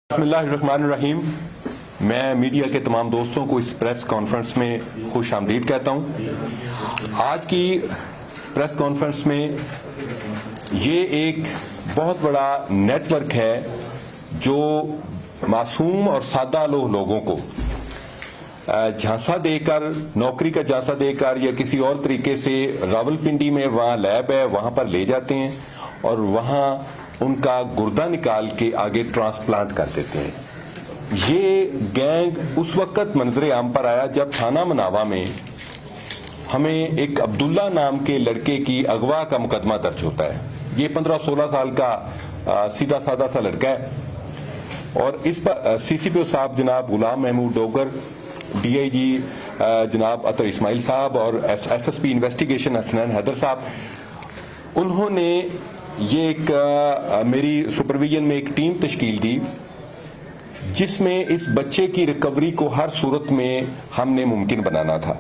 بسم اللہ الرحمن الرحیم. میں میڈیا کے تمام دوستوں کو اس پریس کانفرنس میں خوش آمدید کہتا ہوں. آج کی پریس کانفرنس میں یہ ایک بہت بڑا نیٹ ورک ہے جو معصوم اور سادہ لوگوں کو جھانسا دے کر، نوکری کا جھانسا دے کر یا کسی اور طریقے سے راولپنڈی میں وہاں لیب ہے وہاں پر لے جاتے ہیں اور وہاں ان کا گردہ نکال کے آگے ٹرانسپلانٹ کر دیتے ہیں. یہ گینگ اس وقت منظر عام پر آیا جب تھانہ مناوا میں ہمیں ایک عبداللہ نام کے لڑکے کی اغوا کا مقدمہ درج ہوتا ہے. یہ 15-16 سال کا سیدھا سادہ سا لڑکا ہے اور اس پر سی سی پی او صاحب جناب Ghulam Mahmood Dogar, D I G جناب اطہر اسماعیل صاحب اور S S P investigation Hasnain Haider صاحب، انہوں نے یہ ایک میری سپرویژن میں ایک ٹیم تشکیل دی جس میں اس بچے کی ریکوری کو ہر صورت میں ہم نے ممکن بنانا تھا.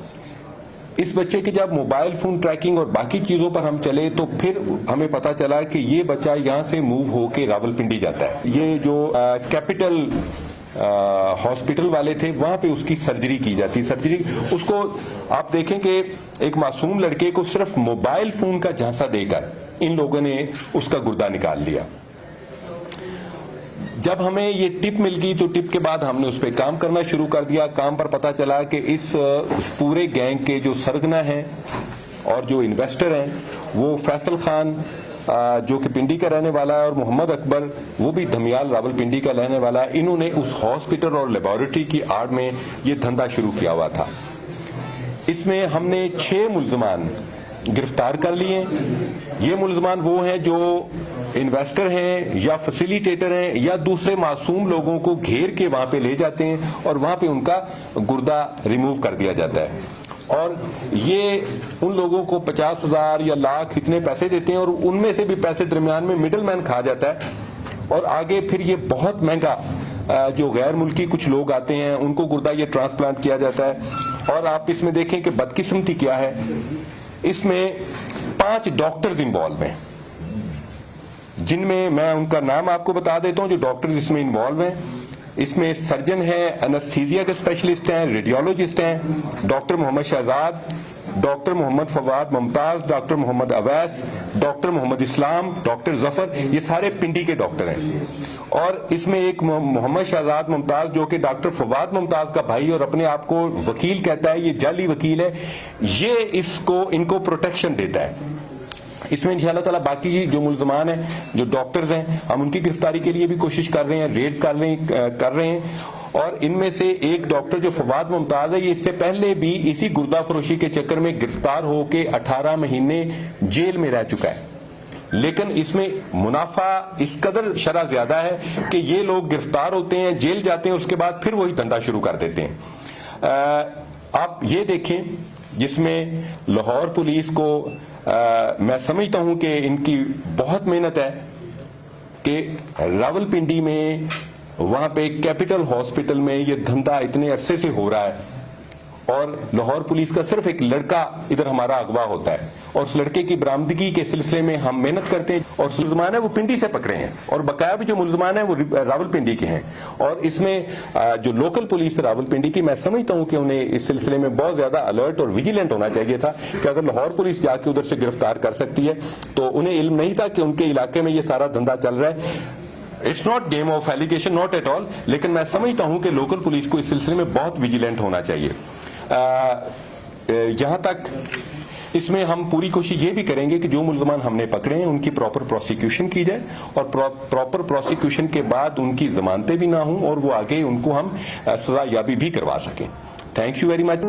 اس بچے کے جب موبائل فون ٹریکنگ اور باقی چیزوں پر ہم چلے تو پھر ہمیں پتا چلا کہ یہ بچہ یہاں سے موو ہو کے راولپنڈی جاتا ہے. یہ جو کیپٹل ہاسپٹل والے تھے وہاں پہ اس کی سرجری کی جاتی. سرجری اس کو آپ دیکھیں کہ ایک معصوم لڑکے کو صرف موبائل فون کا جھانسا دے کر ان لوگوں نے اس کا گردہ نکال لیا. جب ہمیں یہ ٹپ مل گئی تو ٹپ کے بعد ہم نے اس پہ کام کرنا شروع کر دیا. کام پر پتا چلا کہ اس پورے گینگ کے جو سرگنا ہیں اور جو انویسٹر ہیں وہ فیصل خان جو کہ پنڈی کا رہنے والا ہے اور محمد اکبر وہ بھی دھمیال راولپنڈی کا رہنے والا ہے. انہوں نے اس ہاسپٹل اور لیبارٹری کی آڑ میں یہ دھندا شروع کیا ہوا تھا. اس میں ہم نے 6 ملزمان گرفتار کر لیے. یہ ملزمان وہ ہیں جو انویسٹر ہیں یا فیسیلیٹیٹر ہیں یا دوسرے معصوم لوگوں کو گھیر کے وہاں پہ لے جاتے ہیں اور وہاں پہ ان کا گردہ ریموو کر دیا جاتا ہے. اور یہ ان لوگوں کو 50,000 یا لاکھ اتنے پیسے دیتے ہیں اور ان میں سے بھی پیسے درمیان میں مڈل مین کھا جاتا ہے اور آگے پھر یہ بہت مہنگا جو غیر ملکی کچھ لوگ آتے ہیں ان کو گردہ یہ ٹرانسپلانٹ کیا جاتا ہے. اور آپ اس میں دیکھیں کہ بدقسمتی کیا ہے. اس میں 5 ڈاکٹرز انوالو ہیں جن میں ان کا نام آپ کو بتا دیتا ہوں جو ڈاکٹرز اس میں انوالو ہیں. اس میں سرجن ہیں، انستھیزیا کے اسپیشلسٹ ہیں، ریڈیولوجسٹ ہیں، ڈاکٹر محمد شہزاد، ڈاکٹر محمد فواد ممتاز، ڈاکٹر محمد اویس، ڈاکٹر محمد اسلام، ڈاکٹر ظفر، یہ سارے پنڈی کے ڈاکٹر ہیں. اور اس میں ایک محمد شہزاد ممتاز جو کہ ڈاکٹر فواد ممتاز کا بھائی اور اپنے آپ کو وکیل کہتا ہے، یہ جعلی وکیل ہے، یہ ان کو پروٹیکشن دیتا ہے. اس میں انشاءاللہ تعالیٰ باقی جو ملزمان ہیں جو ڈاکٹرز ہیں ہم ان کی گرفتاری کے لیے بھی کوشش کر رہے ہیں، ریڈز کر رہے ہیں. اور ان میں سے ایک ڈاکٹر جو فواد ممتاز ہے یہ اس سے پہلے بھی اسی گردہ فروشی کے چکر میں گرفتار ہو کے 18 مہینے جیل میں رہ چکا ہے. لیکن اس میں منافع اس قدر شرح زیادہ ہے کہ یہ لوگ گرفتار ہوتے ہیں، جیل جاتے ہیں، اس کے بعد پھر وہی دھندا شروع کر دیتے ہیں. آپ یہ دیکھیں جس میں لاہور پولیس کو میں سمجھتا ہوں کہ ان کی بہت محنت ہے کہ راولپنڈی میں وہاں پہ کیپٹل ہاسپٹل میں یہ دھندا اتنے عرصے سے ہو رہا ہے اور لاہور پولیس کا صرف ایک لڑکا ادھر ہمارا اغوا ہوتا ہے اور اس لڑکے کی برآمدگی کے سلسلے میں ہم محنت کرتے ہیں. اور ملزمان ہیں وہ پنڈی سے پکڑے ہیں اور بقایا بھی جو ملزمان ہیں وہ راولپنڈی کے ہیں. اور اس میں جو لوکل پولیس راولپنڈی کی میں سمجھتا ہوں کہ انہیں اس سلسلے میں بہت زیادہ الرٹ اور ویجیلنٹ ہونا چاہیے تھا کہ اگر لاہور پولیس جا کے ادھر سے گرفتار کر سکتی ہے تو انہیں علم نہیں تھا کہ ان کے علاقے میں یہ سارا دھندا چل رہا ہے. It's not game of allegation, not at all, لیکن میں سمجھتا ہوں کہ لوکل پولیس کو اس سلسلے میں بہت ویجیلنٹ ہونا چاہیے. یہاں تک اس میں ہم پوری کوشش یہ بھی کریں گے کہ جو ملزمان ہم نے پکڑے ہیں ان کی پراپر پروسیکیوشن کی جائے اور پراپر پروسیکیوشن کے بعد ان کی ضمانتیں بھی نہ ہوں اور وہ آگے ان کو ہم سزا یابی بھی کروا سکیں. Thank you very much.